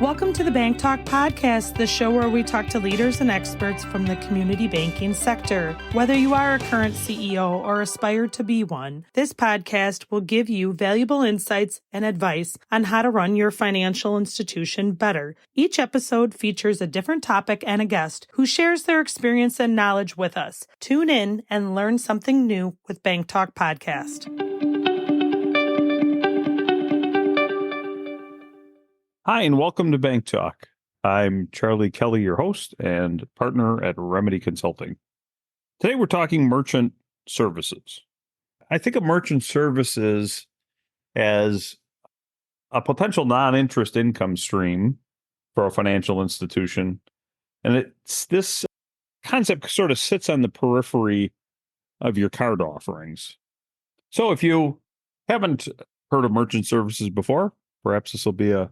Welcome to the BankTalk podcast, the show where we talk to leaders and experts from the community banking sector. Whether you are a current CEO or aspire to be one, this podcast will give you valuable insights and advice on how to run your financial institution better. Each episode features a different topic and a guest who shares their experience and knowledge with us. Tune in and learn something new with BankTalk podcast. Hi, and welcome to Bank Talk. I'm Charlie Kelly, your host and partner at Remedy Consulting. Today we're talking merchant services. I think of merchant services as a potential non-interest income stream for a financial institution. And this concept sort of sits on the periphery of your card offerings. So if you haven't heard of merchant services before, perhaps this will be a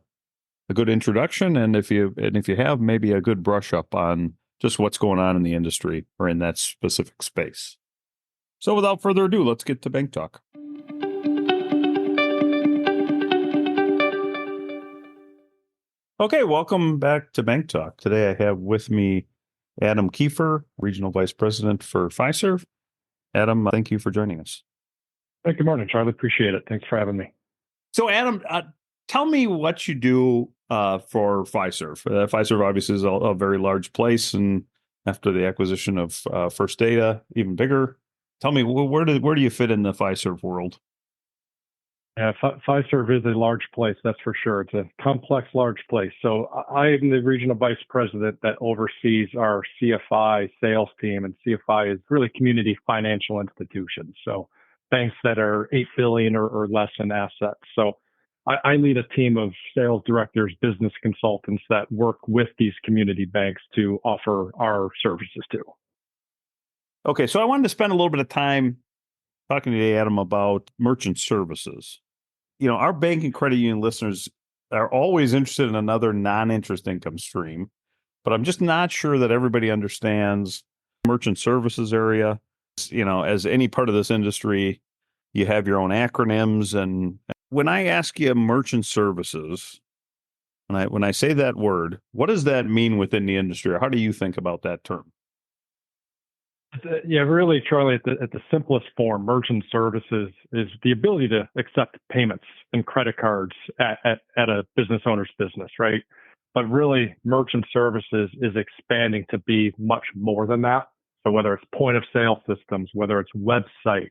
good introduction, and if you have, maybe a good brush up on just what's going on in the industry or in that specific space. So without further ado, let's get to Bank Talk. Okay, welcome back to Bank Talk. Today I have with me Adam Kiefer, Regional Vice President for Fiserv. Adam, thank you for joining us. Hey, good morning, Charlie. Appreciate it. Thanks for having me. So Adam, tell me what you do for Fiserv. Fiserv obviously is a very large place, and after the acquisition of First Data, even bigger. Tell me, where do you fit in the Fiserv world? Yeah, Fiserv is a large place, that's for sure. It's a complex, large place. So I am the regional vice president that oversees our CFI sales team, and CFI is really community financial institutions. So banks that are 8 billion or less in assets. So I lead a team of sales directors, business consultants that work with these community banks to offer our services to. Okay, so I wanted to spend a little bit of time talking to you, Adam, about merchant services. You know, our bank and credit union listeners are always interested in another non-interest income stream, but I'm just not sure that everybody understands merchant services area. You know, as any part of this industry, you have your own acronyms, and when I ask you merchant services, when I say that word, what does that mean within the industry, or how do you think about that term? Yeah, really, Charlie, at the simplest form, merchant services is the ability to accept payments and credit cards at a business owner's business, right? But really, merchant services is expanding to be much more than that. So whether it's point of sale systems, whether it's websites,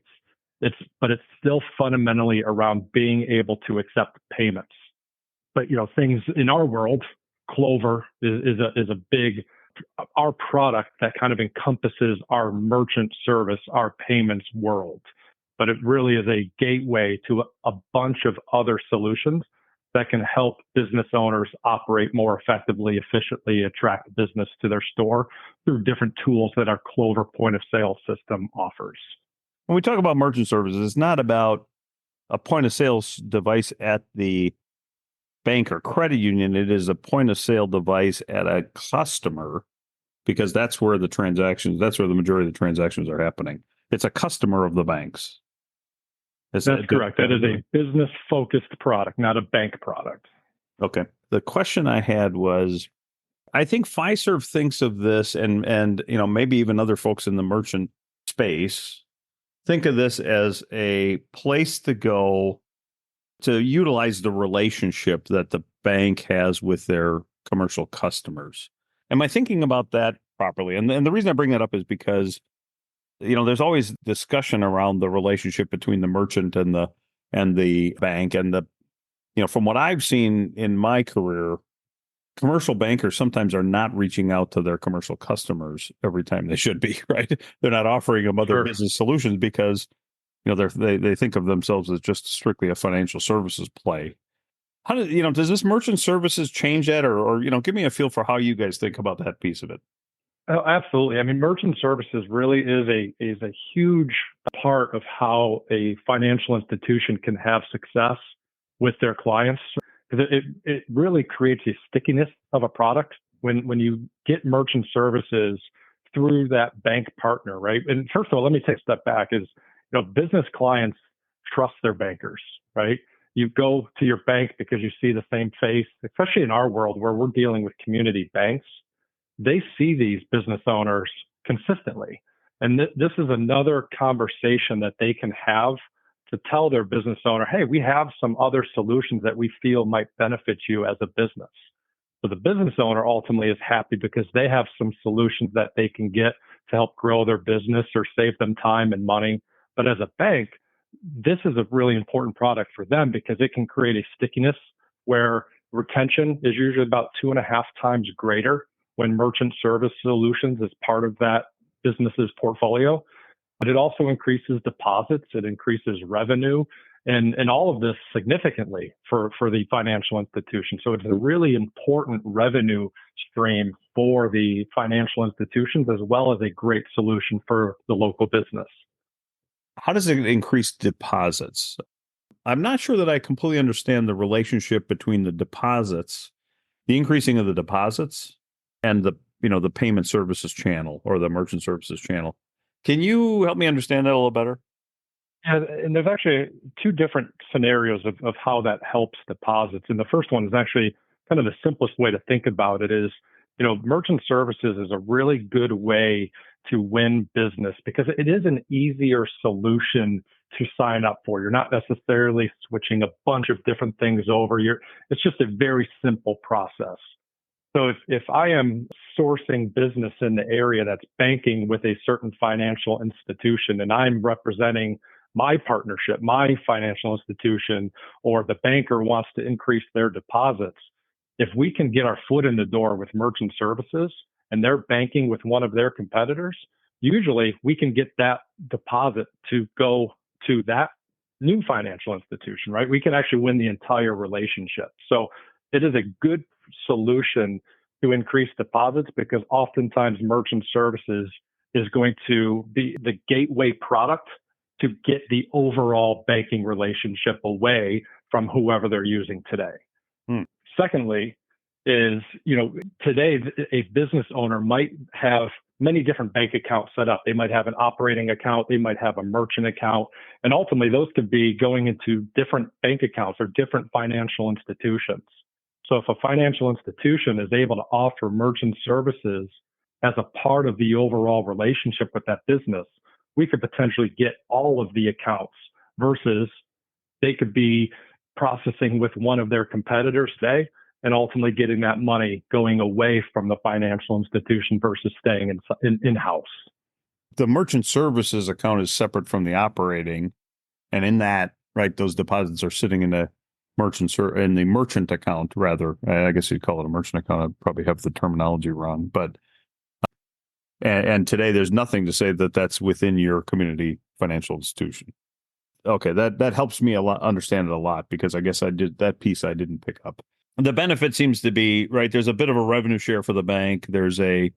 but it's still fundamentally around being able to accept payments. But things in our world, Clover is a big our product that kind of encompasses our merchant service, our payments world. But it really is a gateway to a bunch of other solutions that can help business owners operate more effectively, efficiently, attract business to their store through different tools that our Clover point of sale system offers. When we talk about merchant services, it's not about a point of sale device at the bank or credit union. It is a point of sale device at a customer, because that's where the majority of the transactions are happening. It's a customer of the banks. That's correct. That is a business focused product, not a bank product. Okay. The question I had was, I think Fiserv thinks of this, and maybe even other folks in the merchant space think of this as a place to go to utilize the relationship that the bank has with their commercial customers. Am I thinking about that properly? And the reason I bring that up is because, there's always discussion around the relationship between the merchant and the bank. And from what I've seen in my career, commercial bankers sometimes are not reaching out to their commercial customers every time they should be, right? They're not offering them other business solutions because, they think of themselves as just strictly a financial services play. How does this merchant services change that, or give me a feel for how you guys think about that piece of it? Oh, absolutely. I mean, merchant services really is a huge part of how a financial institution can have success with their clients. It really creates a stickiness of a product when you get merchant services through that bank partner, right? And first of all, let me take a step back is, business clients trust their bankers, right? You go to your bank because you see the same face, especially in our world where we're dealing with community banks. They see these business owners consistently. And this is another conversation that they can have to tell their business owner, hey, we have some other solutions that we feel might benefit you as a business. So the business owner ultimately is happy because they have some solutions that they can get to help grow their business or save them time and money. But as a bank, this is a really important product for them because it can create a stickiness where retention is usually about 2.5 times greater when merchant service solutions is part of that business's portfolio. But it also increases deposits, it increases revenue, and all of this significantly for the financial institution. So it's a really important revenue stream for the financial institutions as well as a great solution for the local business. How does it increase deposits? I'm not sure that I completely understand the relationship between the deposits, the increasing of the deposits, and the payment services channel or the merchant services channel. Can you help me understand that a little better? Yeah, and there's actually two different scenarios of how that helps deposits. And the first one is actually kind of the simplest way to think about it is, merchant services is a really good way to win business because it is an easier solution to sign up for. You're not necessarily switching a bunch of different things over. It's just a very simple process. So if I am sourcing business in the area that's banking with a certain financial institution and I'm representing my partnership, my financial institution, or the banker wants to increase their deposits, if we can get our foot in the door with merchant services and they're banking with one of their competitors, usually we can get that deposit to go to that new financial institution, right? We can actually win the entire relationship. So it is a good solution to increase deposits because oftentimes merchant services is going to be the gateway product to get the overall banking relationship away from whoever they're using today. Secondly, is, today a business owner might have many different bank accounts set up. They might have an operating account, they might have a merchant account, and ultimately those could be going into different bank accounts or different financial institutions. So if a financial institution is able to offer merchant services as a part of the overall relationship with that business, we could potentially get all of the accounts versus they could be processing with one of their competitors today and ultimately getting that money going away from the financial institution versus staying in-house. The merchant services account is separate from the operating. And in that, right, those deposits are sitting in the merchant account, rather. I guess you'd call it a merchant account. I'd probably have the terminology wrong. But and today there's nothing to say that that's within your community financial institution. Okay, that helps me understand it a lot because I guess that piece I didn't pick up. The benefit seems to be, right, there's a bit of a revenue share for the bank. There's move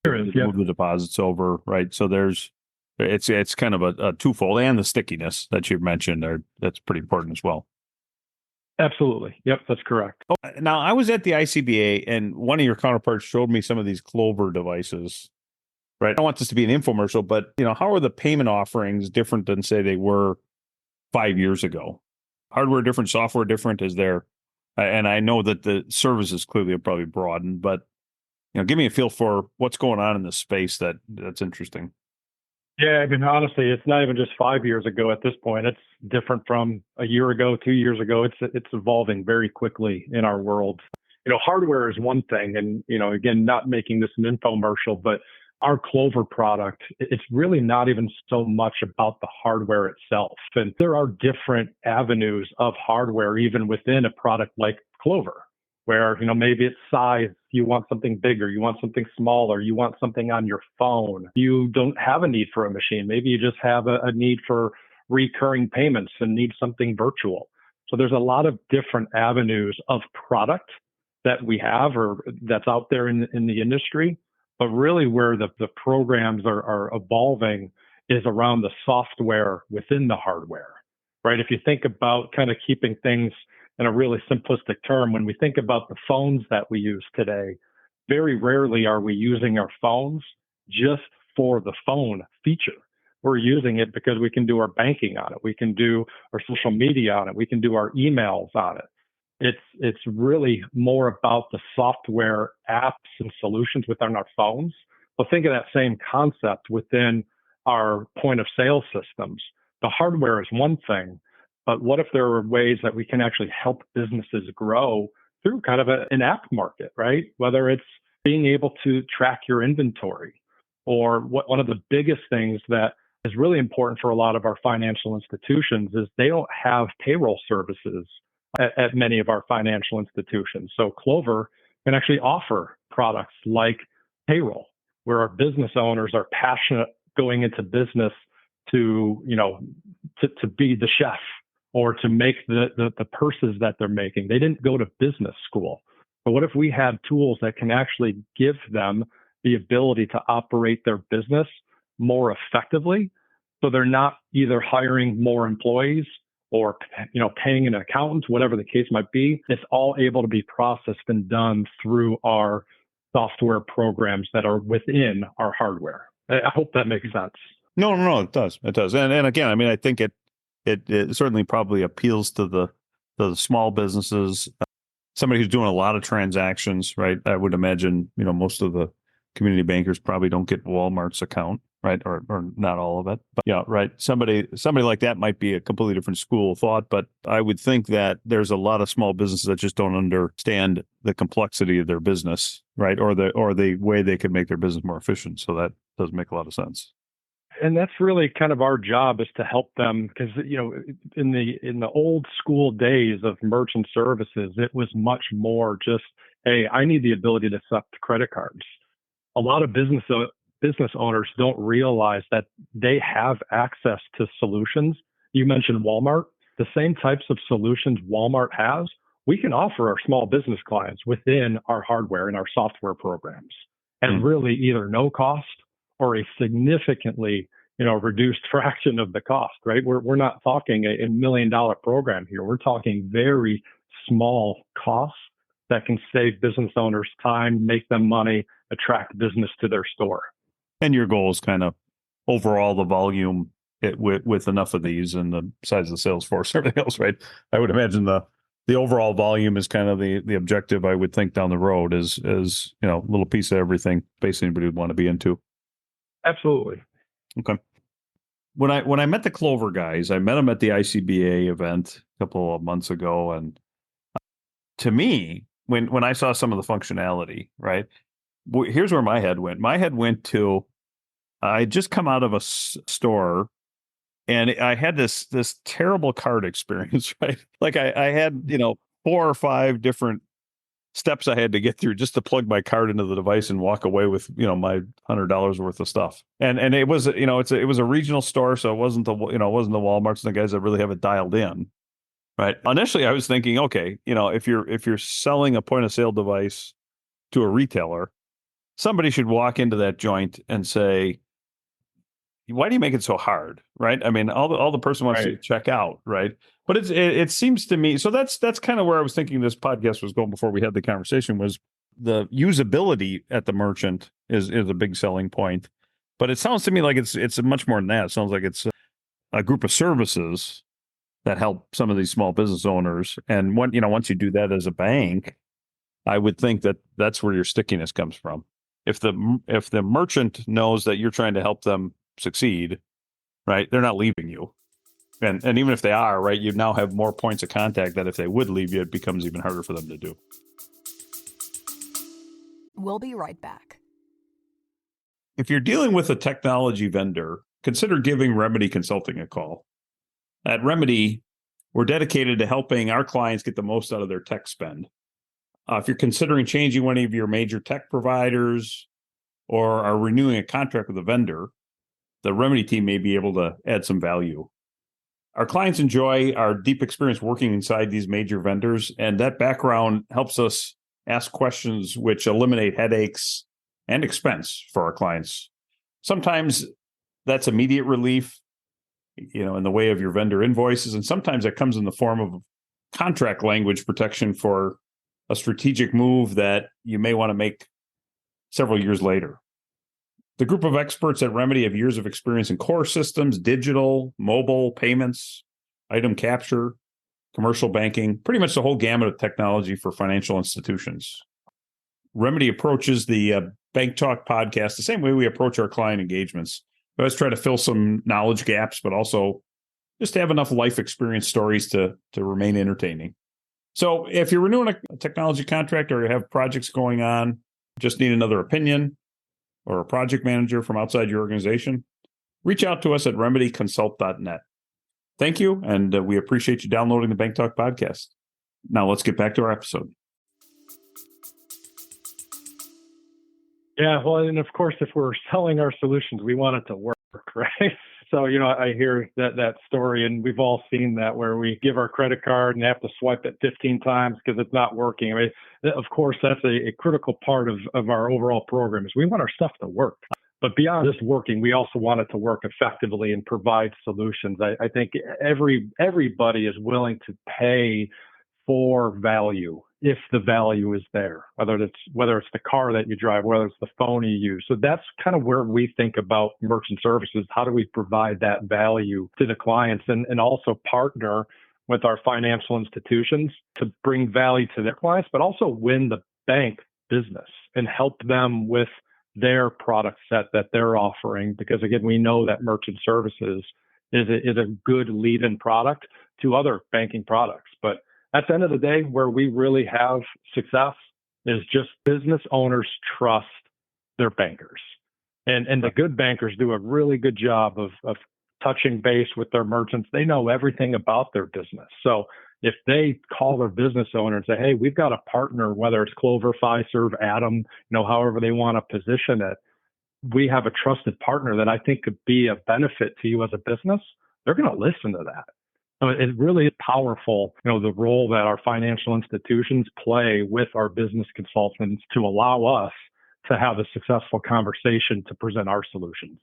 the deposits over, right? So it's kind of a twofold, and the stickiness that you've mentioned that's pretty important as well. Absolutely. Yep, that's correct. Now, I was at the ICBA, and one of your counterparts showed me some of these Clover devices, right? I don't want this to be an infomercial, but, how are the payment offerings different than, say, they were 5 years ago? Hardware different, software different? Is there, and I know that the services clearly have probably broadened, but, give me a feel for what's going on in this space that's interesting. Yeah, I mean, honestly, it's not even just 5 years ago at this point. It's different from a year ago, 2 years ago. It's evolving very quickly in our world. Hardware is one thing. And, again, not making this an infomercial, but our Clover product, it's really not even so much about the hardware itself. And there are different avenues of hardware, even within a product like Clover, where, maybe it's size, you want something bigger, you want something smaller, you want something on your phone. You don't have a need for a machine. Maybe you just have a need for recurring payments and need something virtual. So there's a lot of different avenues of product that we have or that's out there in the industry. But really where the programs are evolving is around the software within the hardware, right? If you think about kind of keeping things in a really simplistic term, when we think about the phones that we use today, very rarely are we using our phones just for the phone feature. We're using it because we can do our banking on it. We can do our social media on it. We can do our emails on it. It's really more about the software apps and solutions within our phones. But think of that same concept within our point of sale systems. The hardware is one thing, but what if there are ways that we can actually help businesses grow through kind of an app market, right? Whether it's being able to track your inventory, or one of the biggest things that is really important for a lot of our financial institutions is they don't have payroll services at many of our financial institutions. So Clover can actually offer products like payroll, where our business owners are passionate going into business to, to be the chef or to make the purses that they're making. They didn't go to business school. But what if we have tools that can actually give them the ability to operate their business more effectively, so they're not either hiring more employees or paying an accountant, whatever the case might be. It's all able to be processed and done through our software programs that are within our hardware. I hope that makes sense. No, it does. It does. And again, I mean, I think it certainly probably appeals to the small businesses, somebody who's doing a lot of transactions, right? I would imagine, most of the community bankers probably don't get Walmart's account, right? Or not all of it. But yeah, right. Somebody like that might be a completely different school of thought, but I would think that there's a lot of small businesses that just don't understand the complexity of their business, right? Or the way they could make their business more efficient. So that does make a lot of sense. And that's really kind of our job, is to help them, because in the old school days of merchant services, it was much more just, hey, I need the ability to accept credit cards. A lot of business owners don't realize that they have access to solutions. You mentioned Walmart. The same types of solutions Walmart has, we can offer our small business clients within our hardware and our software programs at really either no cost or a significantly, reduced fraction of the cost, right? We're not talking a $1 million program here. We're talking very small costs that can save business owners time, make them money, attract business to their store. And your goal is kind of overall the volume with enough of these and the size of the sales force, everything else, right? I would imagine the overall volume is kind of the objective. I would think down the road is a little piece of everything basically anybody would want to be into. Absolutely. Okay. When I met the Clover guys, I met them at the ICBA event a couple of months ago, and to me, when I saw some of the functionality, right, here's where my head went. My head went to, I just come out of a store, and I had this terrible card experience, right? Like I had 4 or 5 different steps I had to get through just to plug my card into the device and walk away with my $100 worth of stuff. And it was it was a regional store, so it wasn't the Walmarts and the guys that really have it dialed in, right? Initially, I was thinking, okay, if you're selling a point of sale device to a retailer, somebody should walk into that joint and say, why do you make it so hard, right? I mean, all the person wants to check out, right? But it seems to me, so that's kind of where I was thinking this podcast was going before we had the conversation, was the usability at the merchant is a big selling point. But it sounds to me like it's much more than that. It sounds like it's a group of services that help some of these small business owners. And once you do that as a bank, I would think that that's where your stickiness comes from. If the merchant knows that you're trying to help them succeed, right, they're not leaving you. And even if they are, right, you now have more points of contact that if they would leave you, it becomes even harder for them to do. We'll be right back. If you're dealing with a technology vendor, consider giving Remedy Consulting a call. At Remedy, we're dedicated to helping our clients get the most out of their tech spend. If you're considering changing one of your major tech providers or are renewing a contract with a vendor, the Remedy team may be able to add some value. Our clients enjoy our deep experience working inside these major vendors, and that background helps us ask questions which eliminate headaches and expense for our clients. Sometimes that's immediate relief, in the way of your vendor invoices, and sometimes that comes in the form of contract language protection for a strategic move that you may want to make several years later. The group of experts at Remedy have years of experience in core systems, digital, mobile, payments, item capture, commercial banking, pretty much the whole gamut of technology for financial institutions. Remedy approaches the Bank Talk podcast the same way we approach our client engagements. We always try to fill some knowledge gaps, but also just have enough life experience stories to remain entertaining. So if you're renewing a technology contract or you have projects going on, just need another opinion or a project manager from outside your organization, reach out to us at remedyconsult.net. Thank you, and we appreciate you downloading the Bank Talk podcast. Now let's get back to our episode. Yeah, well, and of course, if we're selling our solutions, we want it to work, right? So, I hear that story, and we've all seen that where we give our credit card and have to swipe it 15 times because it's not working. I mean, of course, that's a critical part of our overall program is we want our stuff to work. But beyond just working, we also want it to work effectively and provide solutions. I think everybody is willing to pay for value if the value is there, whether it's the car that you drive, whether it's the phone you use. So that's kind of where we think about merchant services. How do we provide that value to the clients and also partner with our financial institutions to bring value to their clients, but also win the bank business and help them with their product set that they're offering? Because again, we know that merchant services is a good lead-in product to other banking products. But at the end of the day, where we really have success is just business owners trust their bankers. And the good bankers do a really good job of touching base with their merchants. They know everything about their business. So if they call their business owner and say, hey, we've got a partner, whether it's Clover, Fiserv, Atom, however they want to position it, we have a trusted partner that I think could be a benefit to you as a business, they're going to listen to that. It really is powerful, the role that our financial institutions play with our business consultants to allow us to have a successful conversation to present our solutions.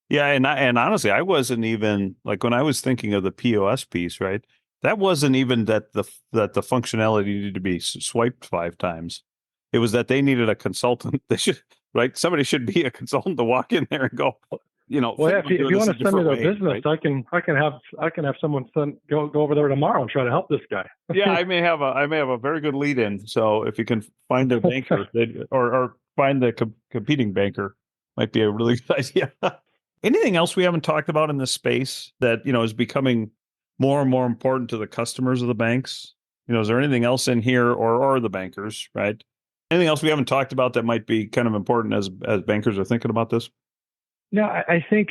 Yeah, and honestly, I wasn't even like when I was thinking of the POS piece, right? That wasn't even that the functionality needed to be swiped 5 times. It was that they needed a consultant. They should, right? Somebody should be a consultant to walk in there and go, well, if you want to send me their business, right? I can have someone go over there tomorrow and try to help this guy. Yeah, I may have a very good lead in. So if you can find a banker or find the competing banker, might be a really good idea. Anything else we haven't talked about in this space that is becoming more and more important to the customers of the banks? Is there anything else in here or the bankers, right? Anything else we haven't talked about that might be kind of important as bankers are thinking about this? No, I think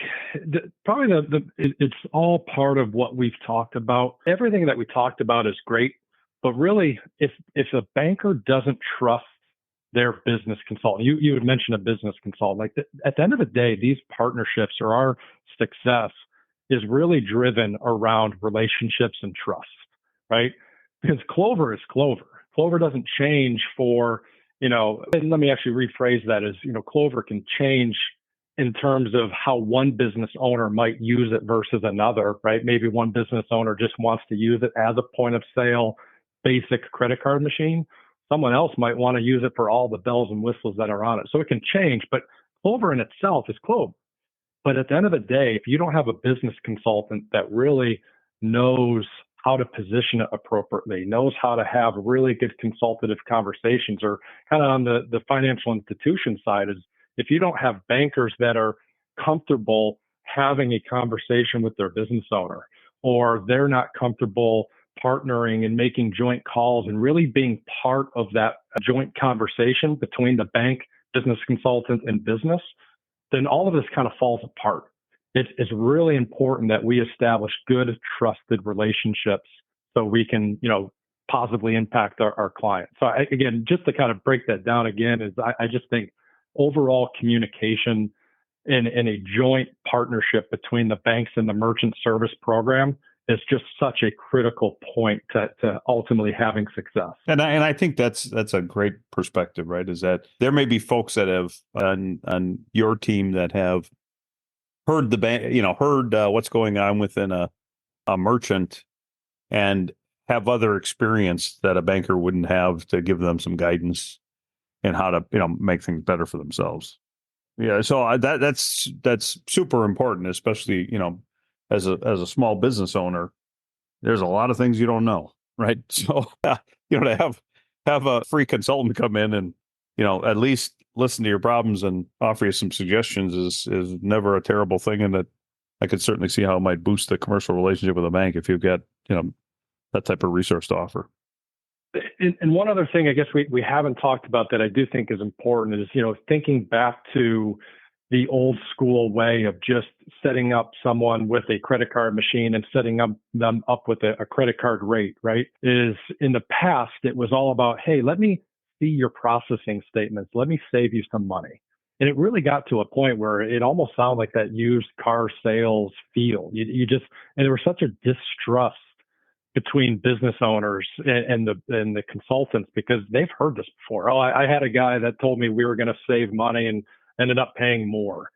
probably it's all part of what we've talked about. Everything that we talked about is great, but really, if a banker doesn't trust their business consultant, you had mentioned a business consultant. At the end of the day, these partnerships or our success is really driven around relationships and trust, right? Because Clover is Clover. Clover doesn't change for, and let me actually rephrase that as, Clover can change in terms of how one business owner might use it versus another, right? Maybe one business owner just wants to use it as a point of sale, basic credit card machine. Someone else might want to use it for all the bells and whistles that are on it. So it can change, but Clover in itself is Clover. But at the end of the day, if you don't have a business consultant that really knows how to position it appropriately, knows how to have really good consultative conversations, or kind of on the financial institution side, is if you don't have bankers that are comfortable having a conversation with their business owner, or they're not comfortable partnering and making joint calls and really being part of that joint conversation between the bank, business consultant, and business, then all of this kind of falls apart. It's really important that we establish good, trusted relationships so we can, positively impact our clients. So again, just to kind of break that down again, is I just think overall communication in a joint partnership between the banks and the merchant service program is just such a critical point to ultimately having success. And I think that's a great perspective, right? Is that there may be folks that have on your team that have heard the bank, heard what's going on within a merchant and have other experience that a banker wouldn't have to give them some guidance and how to, make things better for themselves. Yeah, so that's super important, especially as a small business owner. There's a lot of things you don't know, right? So to have a free consultant come in and at least listen to your problems and offer you some suggestions is never a terrible thing, and that I could certainly see how it might boost the commercial relationship with a bank if you've got that type of resource to offer. And one other thing I guess we haven't talked about that I do think is important is, thinking back to the old school way of just setting up someone with a credit card machine and setting them up with a credit card rate, right? Is in the past, it was all about, hey, let me see your processing statements. Let me save you some money. And it really got to a point where it almost sounded like that used car sales feel. And there was such a distrust between business owners and the consultants, because they've heard this before. Oh, I had a guy that told me we were going to save money and ended up paying more.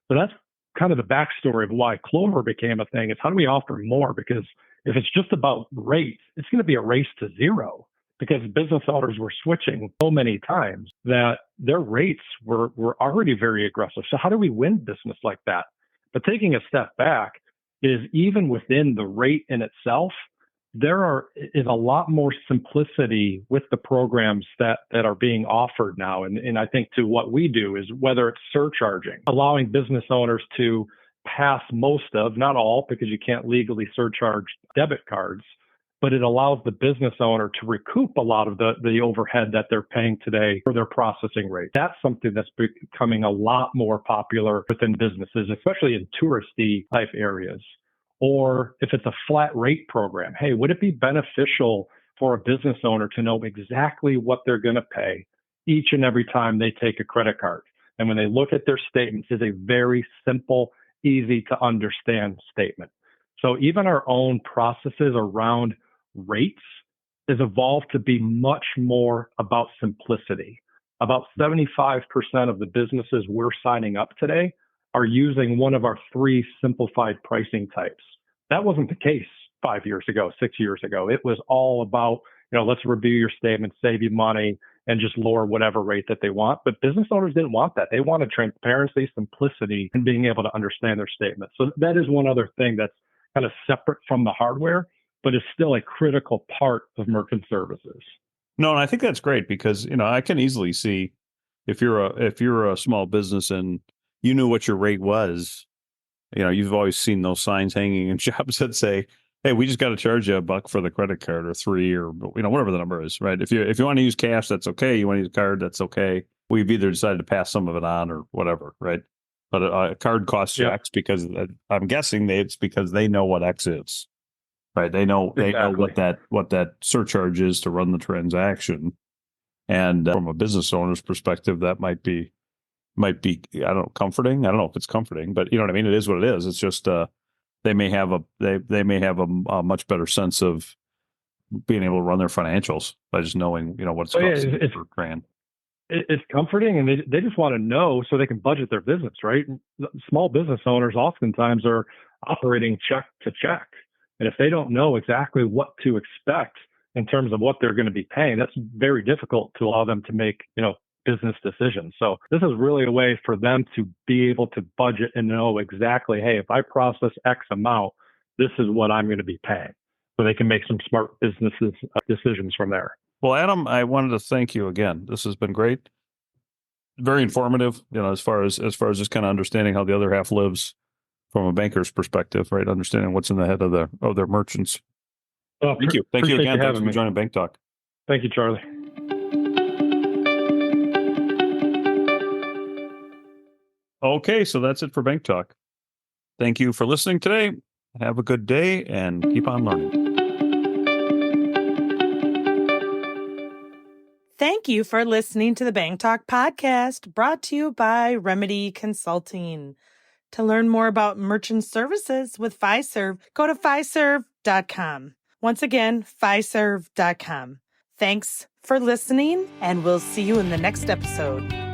So that's kind of the backstory of why Clover became a thing. Is how do we offer more? Because if it's just about rates, it's going to be a race to zero, because business owners were switching so many times that their rates were already very aggressive. So how do we win business like that? But taking a step back is, even within the rate in itself, is a lot more simplicity with the programs that are being offered now. And I think to what we do is, whether it's surcharging, allowing business owners to pass most of, not all, because you can't legally surcharge debit cards, but it allows the business owner to recoup a lot of the overhead that they're paying today for their processing rate. That's something that's becoming a lot more popular within businesses, especially in touristy type areas. Or if it's a flat rate program, hey, would it be beneficial for a business owner to know exactly what they're going to pay each and every time they take a credit card? And when they look at their statements, it's a very simple, easy to understand statement. So even our own processes around rates has evolved to be much more about simplicity. About 75% of the businesses we're signing up today are using one of our 3 simplified pricing types. That wasn't the case 5 years ago, 6 years ago. It was all about, let's review your statement, save you money, and just lower whatever rate that they want. But business owners didn't want that. They wanted transparency, simplicity, and being able to understand their statement. So that is one other thing that's kind of separate from the hardware, but is still a critical part of merchant services. No, and I think that's great, because I can easily see if you're a small business and you knew what your rate was. You've always seen those signs hanging in shops that say, "Hey, we just got to charge you $1 for the credit card, or $3, or whatever the number is." Right? If you want to use cash, that's okay. You want to use a card, that's okay. We've either decided to pass some of it on or whatever, right? But a card costs you X, because I'm guessing it's because they know what X is, right? They know what that surcharge is to run the transaction. And from a business owner's perspective, that might be I don't know, comforting. I don't know if it's comforting, but you know what I mean? It is what it is. It's just they may have a much better sense of being able to run their financials by just knowing what it's costing per grand. It's comforting, and they just want to know so they can budget their business, right? Small business owners oftentimes are operating check to check, and if they don't know exactly what to expect in terms of what they're going to be paying, that's very difficult to allow them to make business decisions. So this is really a way for them to be able to budget and know exactly, hey, if I process X amount, this is what I'm going to be paying. So they can make some smart business decisions from there. Well, Adam, I wanted to thank you again. This has been great. Very informative, as far as just kind of understanding how the other half lives from a banker's perspective, right? Understanding what's in the head of their merchants. Thank you. Thank you again. Thanks for joining BankTalk. Thank you, Charlie. Okay, so that's it for BankTalk. Thank you for listening today. Have a good day and keep on learning. Thank you for listening to the BankTalk podcast, brought to you by Remedy Consulting. To learn more about merchant services with Fiserv, go to fiserv.com. Once again, fiserv.com. Thanks for listening, and we'll see you in the next episode.